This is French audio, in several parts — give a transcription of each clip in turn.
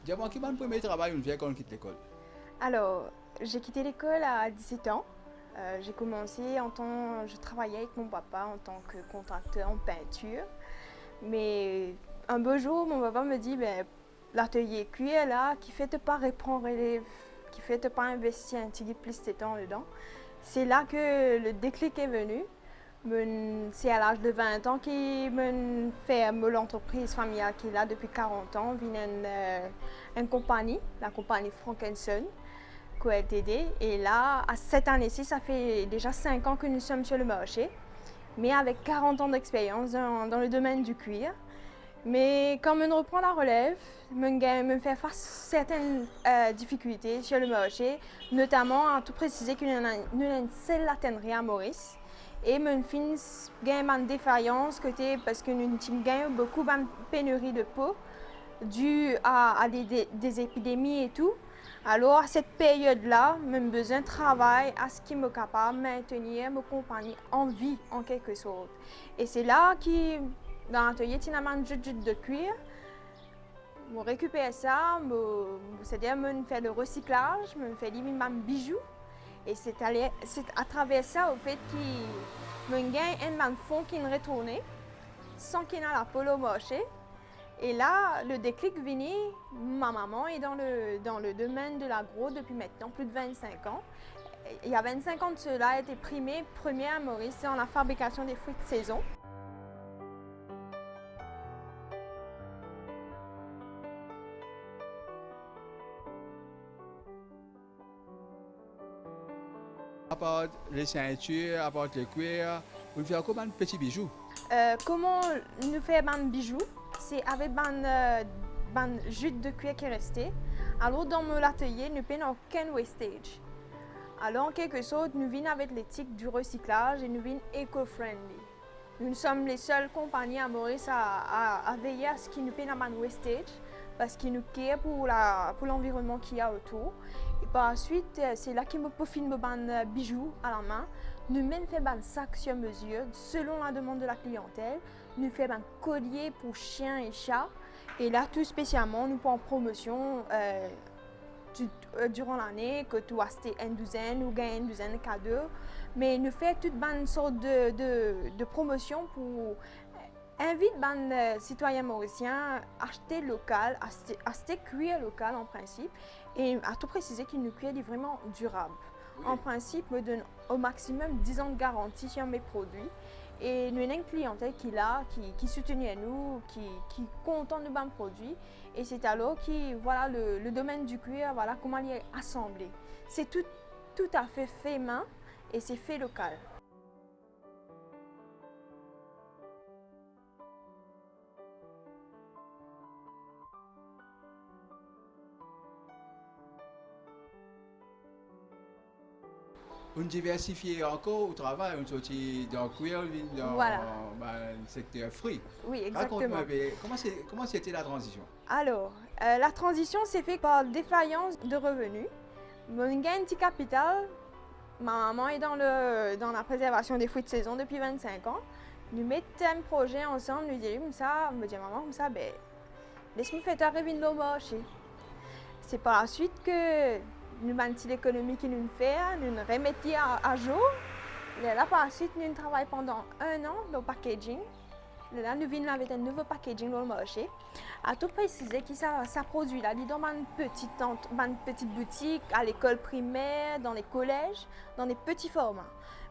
Dis-moi, qui est le premier travail une fois qu'on quitte l'école? Alors, j'ai quitté l'école à 17 ans. J'ai commencé je travaillais avec mon papa en tant que contracteur en peinture. Mais un beau jour, mon papa me dit, ben, l'atelier cuir là, qui fait pas reprendre élève, qui fait pas investir un petit peu plus de temps dedans. C'est là que le déclic est venu. C'est à l'âge de 20 ans qu'il me fait l'entreprise familiale qui est là depuis 40 ans, vient une compagnie, la compagnie Frankenson, QLTD. Et là, à cette année-ci, ça fait déjà 5 ans que nous sommes sur le marché, mais avec 40 ans d'expérience dans le domaine du cuir. Mais quand on reprend la relève, me fait face à certaines difficultés sur le marché, notamment à tout préciser qu'il y a une seule latainerie à Maurice. Et me fin gagne une défaillance côté parce que nous gagnons beaucoup de pénurie de peau due à des épidémies et tout. Alors à cette période-là, j'ai besoin de travail à ce qui me capable de maintenir ma compagnie en vie en quelque sorte. Et c'est là que dans l'atelier, il y a un jute de cuir. Je récupère ça, c'est-à-dire je fais le recyclage, je fais des bijoux. Et c'est à travers ça au fait qu'il me gagne un fond qui est retourné sans qu'il ait la polo marché. Et là, le déclic venu, ma maman est dans le domaine de l'agro depuis maintenant plus de 25 ans. Il y a 25 ans de cela, elle a été primée première à Maurice dans la fabrication des fruits de saison. À part les ceintures, à part les cuirs, vous faites combien de petits bijoux? Comment nous faire des bijoux? C'est avec des jute de cuir qui est resté. Alors dans mon atelier, nous n'avons aucun wastage. Alors en quelque sorte, nous venons avec l'éthique du recyclage et nous venons éco-friendly. Nous sommes les seules compagnies à Maurice à veiller à ce qu'il nous paye un wastage parce qu'il nous care pour l'environnement qu'il y a autour. Et par la suite, c'est là qu'il me peaufine mes bijoux à la main. Nous même fait un sac sur mesure selon la demande de la clientèle. Nous faisons un collier pour chiens et chats. Et là, tout spécialement, nous prenons en promotion durant l'année, que tu achètes une douzaine ou gagnes une douzaine de cadeaux. Mais nous faisons toute une sorte de promotion pour invite les citoyens mauriciens à acheter local, à acheter cuir local en principe, et à tout préciser qu'il nous cuir est vraiment durable. Oui. En principe, me donne au maximum 10 ans de garantie sur mes produits. Et nous avons une clientèle qui soutient nous, qui est content de nos produits. Et c'est alors que voilà, le domaine du cuir, voilà comment il est assemblé. C'est tout à fait main et c'est fait local. On diversifie encore au travail, on sortit dans le cuir, dans Voilà. le secteur fruits. Oui, exactement. Raconte-moi, comment c'était la transition? Alors, la transition s'est faite par défaillance de revenus. Mon gain de petit capital, ma maman est dans la préservation des fruits de saison depuis 25 ans. Nous mettons un projet ensemble, nous disons comme ça, me dit maman comme ça, ben, laisse-moi faire arriver le marché. C'est par la suite que nous avons l'économie qui nous fait, nous remettons à jour. Et là, par la suite, nous travaillons pendant 1 an dans le packaging. Là, nous venons avec un nouveau packaging dans le marché. À tout préciser que ça produit là, dans une petite boutique, à l'école primaire, dans les collèges, dans des petits formats.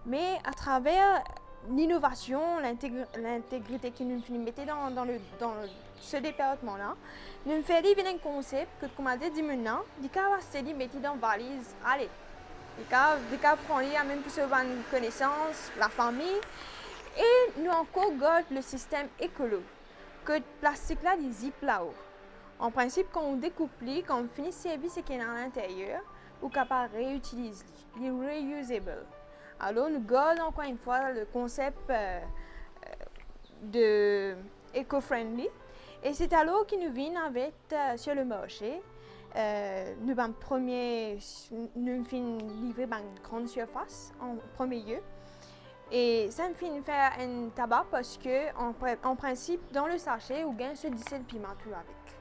Mais à travers l'innovation, l'intégrité que nous mettons dans ce département-là, nous faisons un concept que, comme on dit maintenant, du cas c'est mettre dans une valise. Allez, du cas prendre même pour se une connaissance, la famille. Et nous encore gardons le système écolo, que le plastique là, il zip là-haut. En principe, quand on découpe, quand on finit le service et qu'il est à l'intérieur, on est capable de réutiliser, il est reusable. Alors nous gardons encore une fois le concept de éco-friendly. Et c'est alors qu'il nous vient avec sur le marché. Nous avons livré une grande surface en premier lieu. Et ça me fait faire un tabac parce que, en principe, dans le sachet, on gagne ce 17 piments tout avec.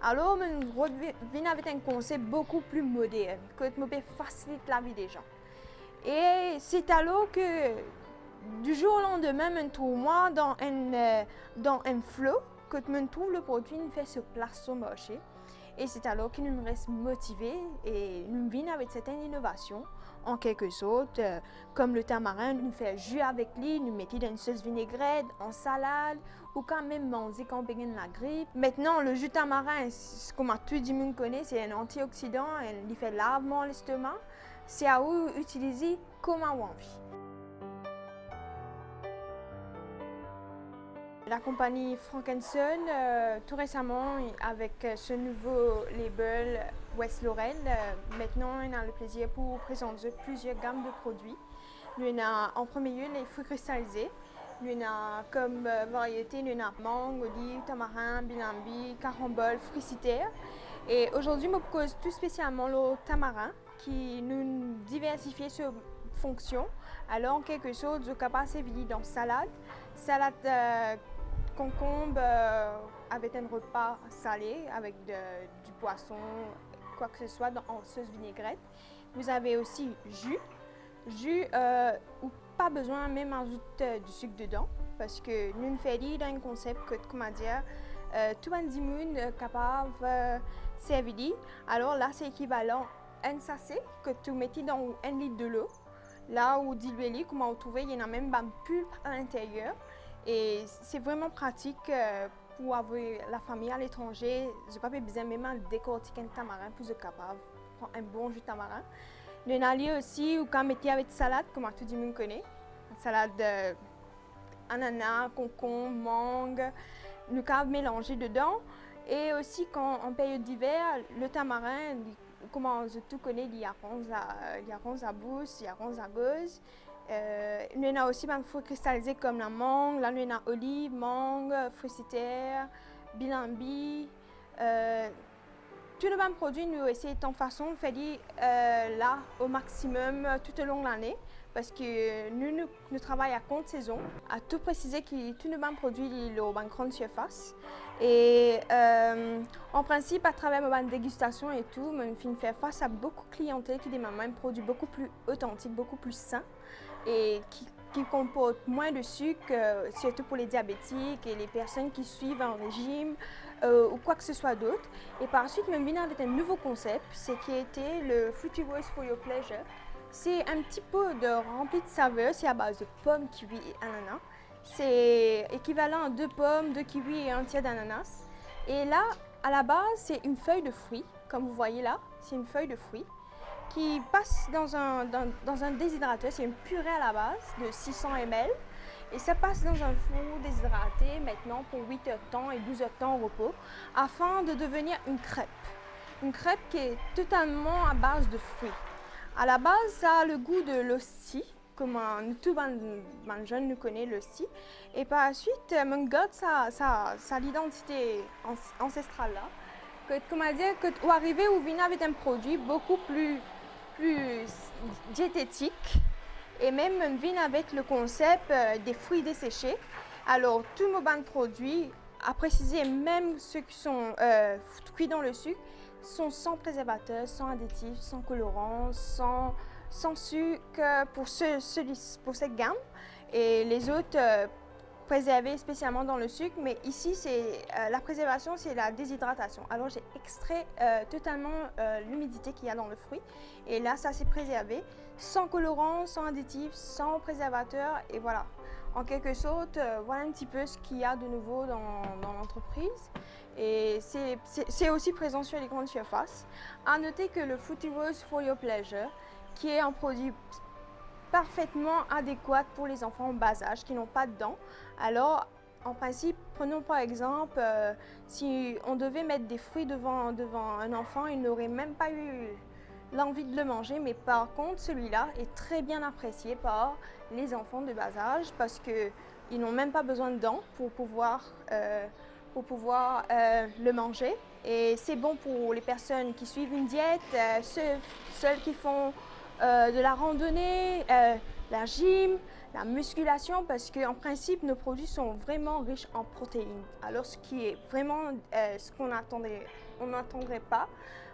Alors, je viens avec un concept beaucoup plus moderne, que me facilite la vie des gens. Et c'est alors que du jour au lendemain, je trouve moi dans un flow, que je trouve le produit fait se place sur le marché. Et c'est alors que nous restons motivés et nous venons avec certaines innovations. En quelque sorte, comme le tamarin, nous faisons jus avec lui, nous mettons dans une sauce vinaigrette, en salade, ou quand même manger quand on a la grippe. Maintenant, le jus de tamarin, comme tout le monde connaît, c'est un antioxydant, il fait lavement l'estomac. C'est à vous utiliser comme on envie. La compagnie Frankenson, tout récemment, avec ce nouveau label West Lorraine, maintenant on a le plaisir pour présenter plusieurs gammes de produits. Nous avons en premier lieu les fruits cristallisés. Nous avons comme variété, nous avons mangue, olive, tamarin, bilambi, carambole, fruits citerres. Et aujourd'hui, je vous propose tout spécialement le tamarin qui nous diversifie ses fonctions. Alors en quelque sorte, je suis capable de servir dans salade concombre avec un repas salé, avec du poisson, quoi que ce soit en sauce vinaigrette. Vous avez aussi jus où pas besoin même d'ajouter du sucre dedans, parce que nous faisons dans un concept que, comment dire, tout le monde est capable de servir. Alors là, c'est équivalent à un sachet que tu mets dans 1 litre de l'eau. Là où dilué, comment vous trouvez, il y en a même une pulpe à l'intérieur. Et c'est vraiment pratique pour avoir la famille à l'étranger. Je n'ai pas besoin même de décortiquer un tamarin pour être capable de prendre un bon jus de tamarin. Nous avons aussi, ou quand on met avec salade, comme tout le monde connaît, une salade ananas, concombre, mangue, nous pouvons mélanger dedans. Et aussi, quand en période d'hiver, le tamarin, comme tout connaît, il y a ronce à bousse, il y a ronce à gauze. Nous avons aussi des fruits cristallisés comme la mangue, là nous avons olive, mangue, fruits citerres, bilambi. Tous les mêmes produits, nous essayons de façon de faire là au maximum tout au long de l'année parce que nous travaillons à compte saison, à tout préciser que tous les mêmes produits ont une grande surface. Et en principe, à travers ma dégustation et tout, je fais face à beaucoup de clientèle qui demandent un produit beaucoup plus authentique, beaucoup plus sain et qui comporte moins de sucre, surtout pour les diabétiques et les personnes qui suivent un régime ou quoi que ce soit d'autre. Et par la suite, je viens avec un nouveau concept, c'est qui était le Fruity Roast for Your Pleasure. C'est un petit peu de rempli de saveurs, c'est à base de pommes, kiwi et ananas. C'est équivalent à 2 pommes, 2 kiwis et un tiers d'ananas. Et là, à la base, c'est une feuille de fruits, comme vous voyez là, c'est une feuille de fruits qui passe dans un déshydrateur, c'est une purée à la base de 600 ml. Et ça passe dans un four déshydraté maintenant pour 8 heures de temps et 12 heures de temps au repos afin de devenir une crêpe. Une crêpe qui est totalement à base de fruits. À la base, ça a le goût de l'hostie, comme tout le jeune nous connaît l'hostie. Et par la suite, on garde sa l'identité ancestrale là. Comment dire, que vous arrivez ou venez avec un produit beaucoup plus diététique. Et même on vient avec le concept des fruits desséchés. Alors, tous nos bancs de produits, à préciser, même ceux qui sont cuits dans le sucre, sont sans préservateur, sans additifs, sans colorants, sans sucre pour cette gamme. Et les autres préservés spécialement dans le sucre. Mais ici, la préservation, c'est la déshydratation. Alors, j'ai extrait totalement l'humidité qu'il y a dans le fruit. Et là, ça s'est préservé sans colorant, sans additifs, sans préservateur. Et voilà, en quelque sorte, voilà un petit peu ce qu'il y a de nouveau dans l'entreprise. Et c'est aussi présent sur les grandes surfaces. À noter que le Fruity Roast for Your Pleasure, qui est un produit parfaitement adéquat pour les enfants en bas âge qui n'ont pas de dents. Alors, en principe, prenons par exemple, si on devait mettre des fruits devant un enfant, il n'aurait même pas eu l'envie de le manger, mais par contre, celui-là est très bien apprécié par les enfants de bas âge parce qu'ils n'ont même pas besoin de dents pour pouvoir le manger. Et c'est bon pour les personnes qui suivent une diète, ceux qui font de la randonnée, la gym, la musculation, parce qu'en principe, nos produits sont vraiment riches en protéines. Alors, ce qui est vraiment ce qu'on on n'attendrait pas,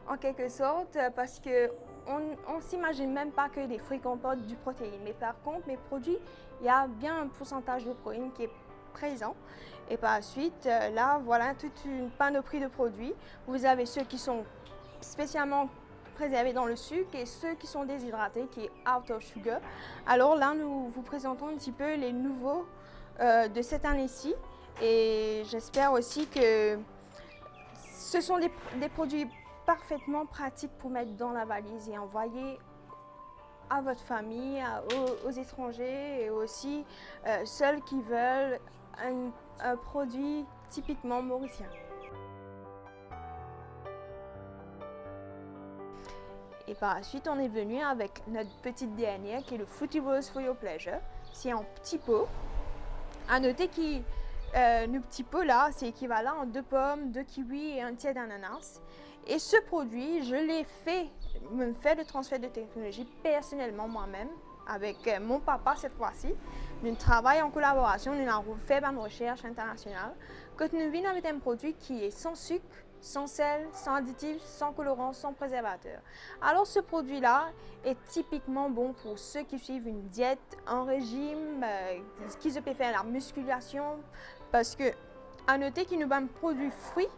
en quelque sorte, parce qu'on ne s'imagine même pas que les fruits comportent du protéine. Mais par contre, mes produits, il y a bien un pourcentage de protéines qui est présent. Et par la suite, là, voilà toute une panoplie de produits. Vous avez ceux qui sont spécialement préservés dans le sucre et ceux qui sont déshydratés, qui est out of sugar. Alors là, nous vous présentons un petit peu les nouveaux de cette année-ci. Et j'espère aussi que ce sont des produits parfaitement pratiques pour mettre dans la valise et envoyer à votre famille, aux étrangers et aussi ceux qui veulent un produit typiquement mauricien. Et par la suite, on est venu avec notre petite dernière qui est le Fruity Rose for Your Pleasure. C'est en petit pot. À noter que nos petits pots là, c'est équivalent à 2 pommes, 2 kiwis et un tiers d'ananas. Et ce produit, je l'ai me fait le transfert de technologie personnellement moi-même avec mon papa cette fois-ci. Nous travaillons en collaboration, nous avons fait une recherche internationale. Quand nous venons avec un produit qui est sans sucre, sans sel, sans additifs, sans colorant, sans préservateur. Alors ce produit-là est typiquement bon pour ceux qui suivent une diète, un régime, qui se peut faire la musculation, parce que à noter qu'il nous a un produit fruit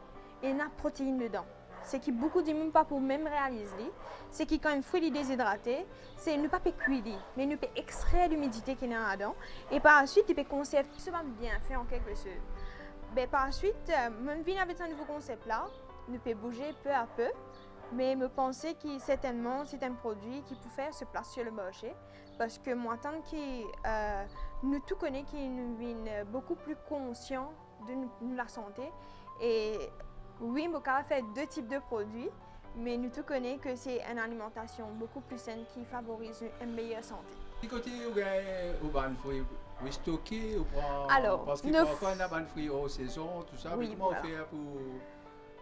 et une protéine dedans. C'est que beaucoup de monde pas pour même réaliser, c'est que quand un fruit est déshydraté, c'est ne pas cuire, mais ne peut extraire l'humidité qui est dedans et par la suite il peut conserver ce va bien fait en quelque sorte. Ben, par la suite, je viens avec un nouveau concept là, nous peut bouger peu à peu, mais me penser que certainement c'est un produit qui peut faire se place sur le marché parce que moi tant que nous tout connaissons qui nous sommes beaucoup plus conscients de la santé et oui, on peut faire 2 types de produits, mais nous tout connaissons que c'est une alimentation beaucoup plus saine qui favorise une meilleure santé. Du côté où on fruits, vous stockez, Alors, parce que parfois on a des fruits hors saison, tout ça, oui, comment voilà. on fait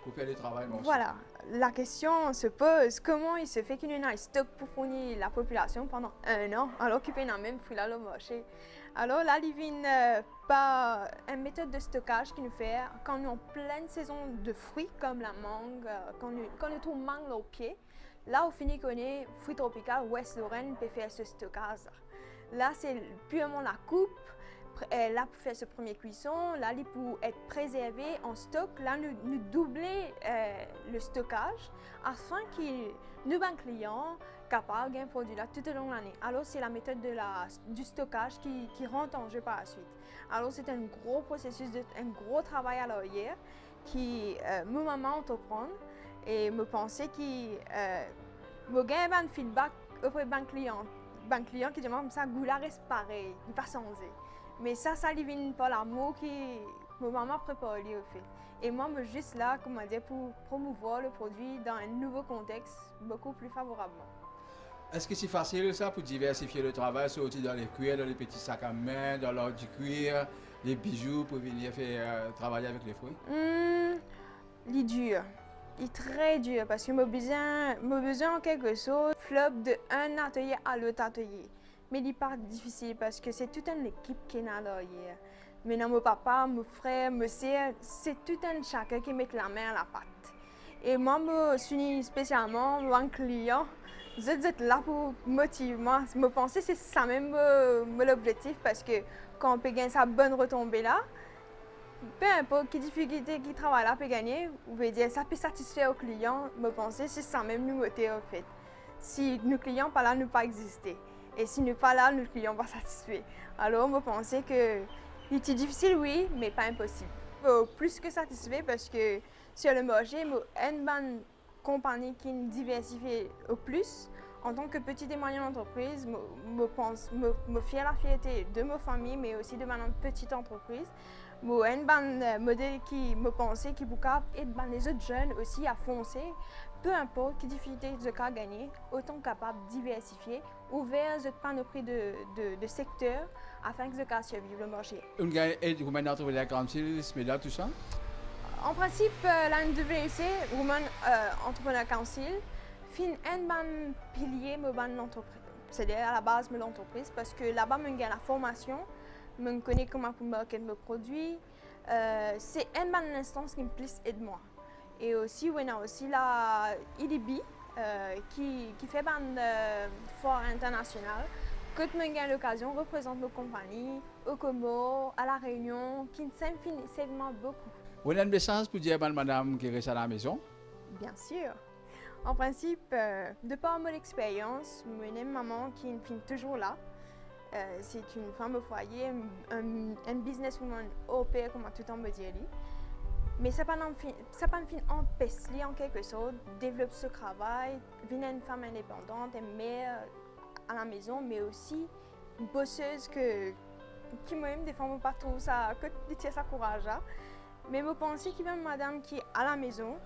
pour faire le travail? Voilà, la question se pose, comment il se fait qu'il y ait un stock pour fournir la population pendant 1 an, alors qu'il y a même fruits là le marché. Alors là, il vient par une méthode de stockage qui nous fait, quand nous sommes en pleine saison de fruits comme la mangue, quand nous trouvons mangue au pied, là au fini qu'on est fruits tropicaux, West Lorraine peut faire ce stockage. Là, c'est purement la coupe. Là, pour faire ce premier cuisson, là, pour être préservé en stock, là, nous doubler le stockage afin que nous, clients, capables de produire là tout au long de l'année. Alors, c'est la méthode du stockage qui rentre en jeu par la suite. Alors, c'est un gros processus, un gros travail à l'arrière qui me maman entreprendre et me penser que me gagner un feedback auprès de ban client qui demande ça, goût là reste pareil, il pas changé. Mais ça vient par l'amour qui ma maman prépare au fait. Et moi, je suis juste là, comment dire, pour promouvoir le produit dans un nouveau contexte beaucoup plus favorablement. Est-ce que c'est facile ça pour diversifier le travail, sortir dans les cuirs, dans les petits sacs à main, dans l'ordre du cuir, les bijoux pour venir faire travailler avec les fruits? Il est dur. Il est très dur parce que j'ai besoin en quelque sorte flop de un atelier à l'autre atelier. Mais il n'est pas difficile parce que c'est toute une équipe qui est là derrière. Maintenant, mon papa, mon frère, mes sœurs, c'est tout un chacun qui met la main à la pâte. Et moi, je suis spécialement un client. Je suis là pour motiver. Je pense que c'est ça même l'objectif parce que quand on peut gagner sa bonne retombée là, peu importe quelle difficulté qui travaille là peut gagner, on veut dire ça peut satisfaire au client. Je pense que c'est ça même nous motive en fait. Si nos clients pas là, nous pas exister. Et si nous pas là, nos clients pas satisfaits. Alors, je pense que c'est difficile, oui, mais pas impossible. Plus que satisfait parce que sur le marché, une bonne compagnie qui nous diversifie au plus. En tant que petite et moyenne entreprise, me fier la fierté de ma famille, mais aussi de ma petite entreprise. Moi, un bon modèle qui me pensait qui peut aider les autres jeunes aussi à foncer, peu importe quelle difficulté de cas gagner, autant capable de diversifier, ouvrir une panoplie de secteurs afin que ce cas survive le marché. Vous avez trouvé la grande mais là tout ça? En principe, la NWC, Women Entrepreneur Council, fin un bon pilier de l'entreprise. C'est-à-dire à la base de l'entreprise parce que là-bas, je gagne la formation. Je connais comment pour marketer mes produits. C'est une bonne instance qui me plus aide moi. Et aussi, on a aussi la IDB qui fait un foire international. Que tu as l'occasion représente nos compagnies au Comores, à La Réunion, qui s'infiniment beaucoup. On a une message pour dire à madame qui reste à la maison? Bien sûr. En principe, de par mon expérience, mon maman qui est toujours là. C'est une femme au foyer, un businesswoman au pair, comme tout le monde me dit. Mais ça pas empêcher en quelque sorte de développer ce travail, devenir une femme indépendante, une mère à la maison, mais aussi une bosseuse qui moi-même des fois ne pas trop ça, que de tirer sa courage. Mais je pense qu'il y a une madame qui est à la maison,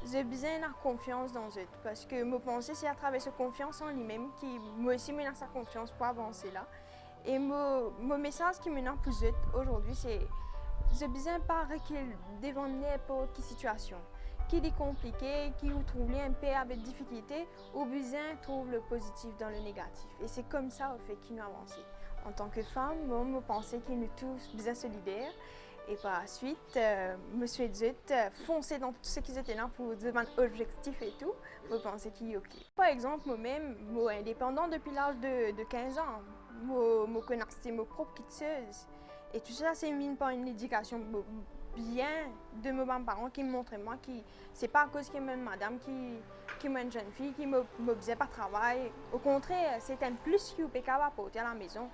j'ai besoin de confiance dans elle, parce que je pense que c'est à travers cette confiance en lui-même qui moi aussi me donne sa confiance pour avancer là. Et mon message qui me donne plus aujourd'hui, c'est j'ai besoin de pas reculer devant n'importe quelle situation. Qui est compliqué, qui vous trouve un peu avec difficulté, ou besoin trouve le positif dans le négatif. Et c'est comme ça au fait qu'il nous avance. En tant que femme, moi, je pensais qu'il nous tous besoin solidaires. Et par la suite, je suis dit, foncer dans tout ce qui était là pour dire un objectif et tout, je pensais qu'il est OK. Par exemple, moi-même, je suis indépendante depuis l'âge de 15 ans. Je connais mes propres quiteuses. Et tout ça, c'est mis par une éducation bien de mes parents qui me montraient moi que c'est pas à cause qu'il y a une madame qui est une jeune fille qui me faisait pas travail. Au contraire, c'est un plus qui est capable d'apporter à la maison.